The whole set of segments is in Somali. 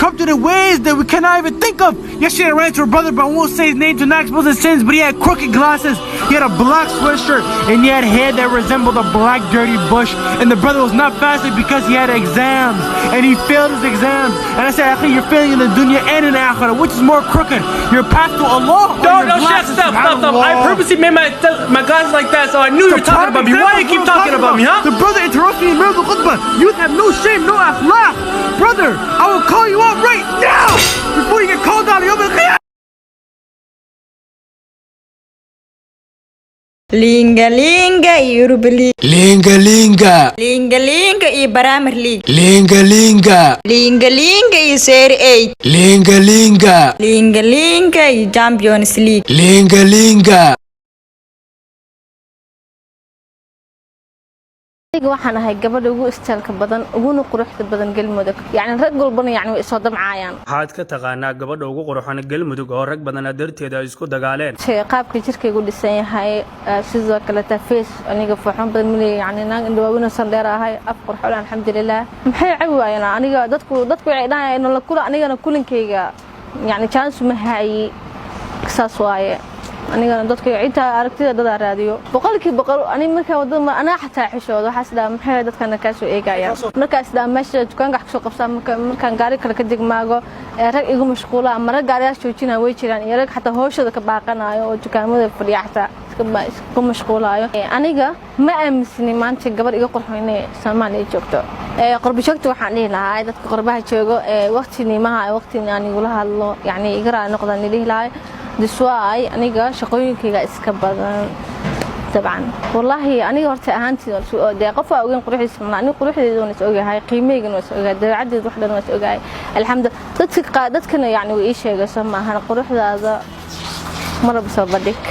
corrupted in ways that we cannot even think of. Yesterday I ran into her brother, but I won't say his name to not expose his sins, but he had crooked glasses, he had a black sweatshirt, and he had hair that resembled a black dirty bush. And the brother was not fasting because he had exams, and he failed his exams. And I said, Akhi, you're failing in the dunya and in the akhirah. Which is more crooked? Your path to Allah? No, Chef, stop. I purposely made my glasses like that, so I knew you were talking about me. Why do you keep talking about me, huh? The brother interrupts me in the middle of the khutbah. You have no shame, no akhlaq. Brother, I will call you out right now before you get called out. Linga linga Eurobeli. Linga linga. Linga linga I Baramer League. Linga linga. Linga linga I Serie A. Linga linga. Linga linga I Champions League. Linga linga. waxaan ahay gabadha ugu istaalka badan uguna quruxda badan galmudug yani rag walbana yani way soo damcaayaan waxaad ka taqaanaa gabadha ugu quruxan galmudug oo rag badan darteeda ay isku dagaaleen qaabka jirkaygu dhisan yahay sidoo kale tafays aniga faaxan badan milay yani naag indhawaawina san dheer ahay af qurxoon alxamdulillah maxay caawiyaan aniga dadku waxay dhaayeen la kula anigana kulinkayga yani chance ma hay saas waaye anigana dadka inta aragtida dad raadiyo boqolkiiba ani marka wadada ana xataa xishoodo waxa sida maxay dadkana ka soo eegayaan markaas daa meesha dukaanka wax soo qabsan markaan gaari kale ka digmaago rag igu mashquula ama rag gaariyaasha joojina way jiraan iyo rag xataa hooshada ka baaqanayo oo dukaamada fadhiyaxta iska mashquulayo aniga ma aaminsani maanta gabar iga qurxoonay Soomaaliya joogto qurbi joogto waxaan dhihi lahaa dadka qurbaha joogo waqtiga aan igula hadlo yani iga raali noqdaan dhihi lahaa diswaay aniga shaqooyinkayga iska badan taban wallahi aniga horta ahaantii de qof ogeyn quruxdiisa ma aniga quruxdeedu waan is ogahay qiimeeygan waan is ogahay dabeecaddeedu wax dhan waan is ogahay alxamdulillah dadkana yani way ii sheegayso ma ahan quruxdaada marba soo badhig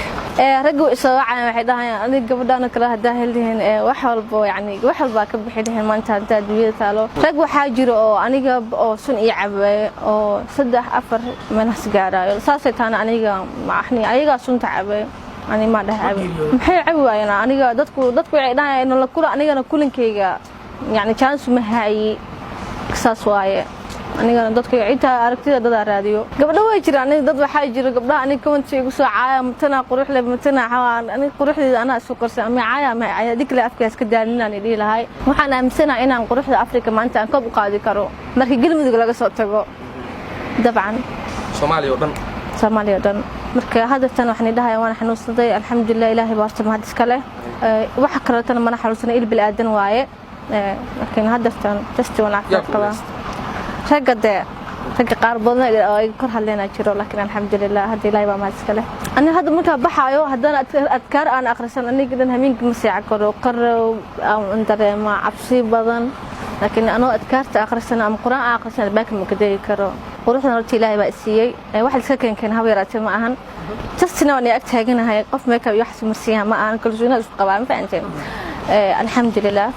raggu isoo wacay waxay dhahaan aniga gabadhana kala hadaa helin wax walba yani wax walba ka bixin maanta inta duwida taalo rag waxa jiro oo aniga oo sun ii cabay oo 3-4 meelas gaarayo saasay taana aniga maxni ayaga sunta cabay ani ma dhahay maxay caawiyaan aniga dadku waxay dhaayeen la kula anigana kulinkayga yani chance ma hay saas waaye anigana dadka inta aragtida dad raadiyo gabadha way jiraan dad waxa jira gabdhaha aniga comment igu soo caaya matana quruxle matana xawaan aniga quruxdeeda ana isku qarsan ama caaya ma caaya dikla afkaas ka daalinaan idii lahay waxaan aaminsanahay inaan quruxda Afrika maanta aan koob u qaadi karo markii galmudug laga soo tago dabcan Soomaaliya oo dhan marka hadda tan waxaan dhahay waan xanuunsaday alxamdulillah ilaahay baarta mahad iska leh waxa kale tan mana xanuunsanay il bil aadan waaye laakiin hadda tan test wana qaba ragade qaar badan ay kor hadleena jiro laakiin alxamdulillah hadii ilaahay baa mahad iska leh ana hadda marka baxayo hadana adkaar aan akhrisan aniga dan habeenkii ma sii karo qarrow aan dareema cabsi badan laakiin ana adkaarta akhrisan ama quraan akhrisan baaka ma kadari karo quruxdan horta ilaahay baa siiyay wax iska keen habeeraatay ma ahan tasina waan ag taaganahay qof meeka wax marsiyaa ma ahan kalsoonida isku qabaan faanteen alxamdulillah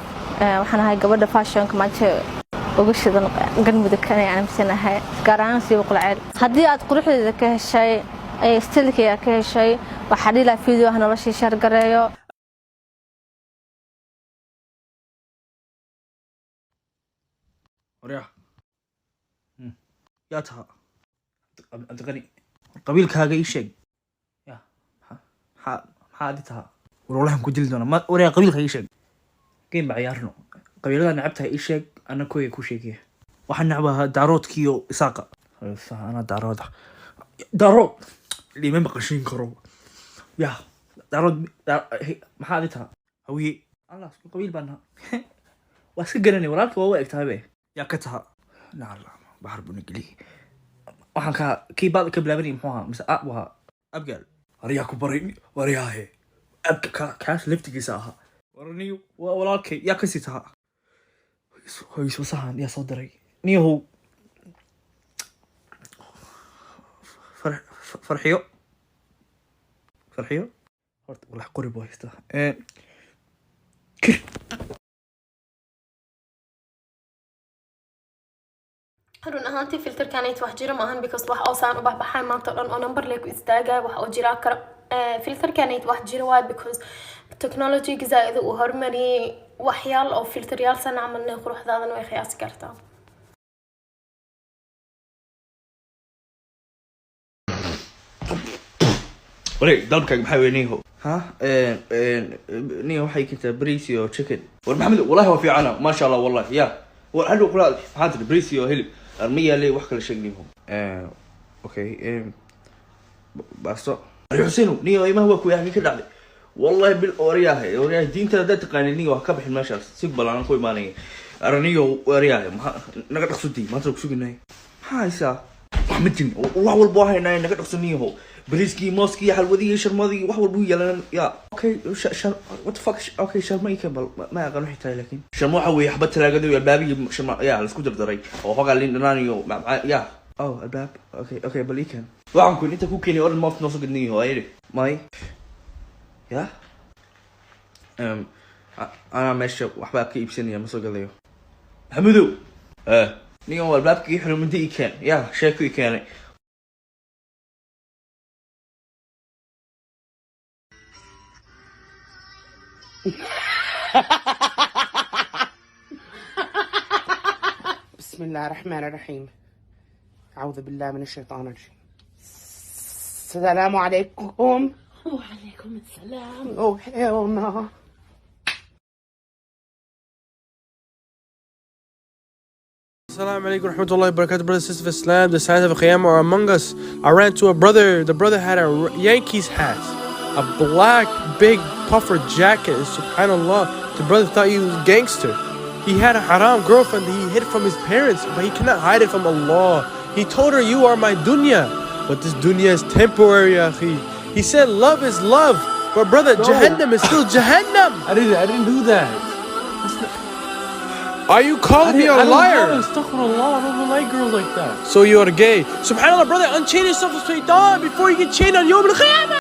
waxaan ahay gabadha fashion maanta ugu shidan galmudug kan aan aaminsanahay gaaraan si qulceel hadii aad quruxdeeda ka heshay stilkiga ka heshay waxa dhila video ah nolosha shar gareeyo وريا يا تها انت غني قبيلك هاga ii sheeg ya حادثها والله ku dil doona ma وريا qabiilka ii sheeg game ciyaarno qabiilada nacabtahay ii sheeg ana kooy ku sheegay waxaan nacbaha daaroodkiyo isaaqa ana daarood liima maqashin karo ya daarood maxaa dhita hawiye allah isku qabiil baan waa iska garanay walaalka waa egtahay يا كتها لا بحر بنقلي وحنا كي بعض كبلابني محوها مس أبوها أبقال ورياكو بريني ورياهي كاس لفتي ساها ورني ولكن يا كسيتها هو يسوسها يا صدري نيهو فرحيو والله قريب ويستا run ahaantii filterkanayt wax jira maahan because wax oosaan u baxbaxay maanta dhan oo number leeku istaagaa wax oo jira kara filterkanayt wax jira waa because technology gizaa'id uu hormariyay waxyaal oo filteryaal san camalna quruxdaadan way qiyaasi kartaa ولي دمك محاوي نيهو ها نيهو حي كنت بريسيو تشيكن والمحمد والله هو في عنا ما شاء الله والله يا وحلو قلال هات بريسيو هلب المية لي وحكي لشيء نيهو اوكي بس حسينو نيهو ما هو كويا كده عليه والله بالأورياه دين ترى ده تقاني نيهو كبح المشاس سيقبل أنا كوي ماني أرنيهو أورياه نقدر أقصدي ما تروح سوق الناي هاي سا محمد جن والله والبوها هنا نقدر أقصد نيهو بريسكي موسكي حلوذي شرماذي وحول بويا لنا يا اوكي وات فاك اوكي شرما يكمل ما اقل حتى لكن شرمو حوي حبت تلاقدو يا بابي شرما يا السكوتر دري او هو قال لي نانيو يا الباب اوكي بليكن وعنكم انت كوكيني اور ما في نص قدني هو ايري ماي يا انا ماشي وحبا كيب سنه ما سو قليو حمدو نيو الباب كي حلو من دي كان يا شاكو كان بسم الله الرحمن الرحيم. أعوذ بالله من الشيطان الرجيم. السلام عليكم. وعليكم السلام. Oh hell no. Assalamu alaikum warahmatullahi wabarakatuh, brothers and sisters of Islam. The signs of Qiyamah are among us. I ran to a brother. The brother had a Yankees hat, a black big puffer jacket. Subhanallah, the brother thought he was a gangster. He had a haram girlfriend that he hid from his parents, but he cannot hide it from Allah. He told her, "You are my dunya," but this dunya is temporary, akhi. He said, "Love is love," but brother, Jahannam is still Jahannam. I didn't do that. Are you calling me a liar? Astaghfirullah, I don't like girls like that. So you are gay. Subhanallah, brother, unchain yourself from Shaitan before you get chained on Yawm al-Qiyamah.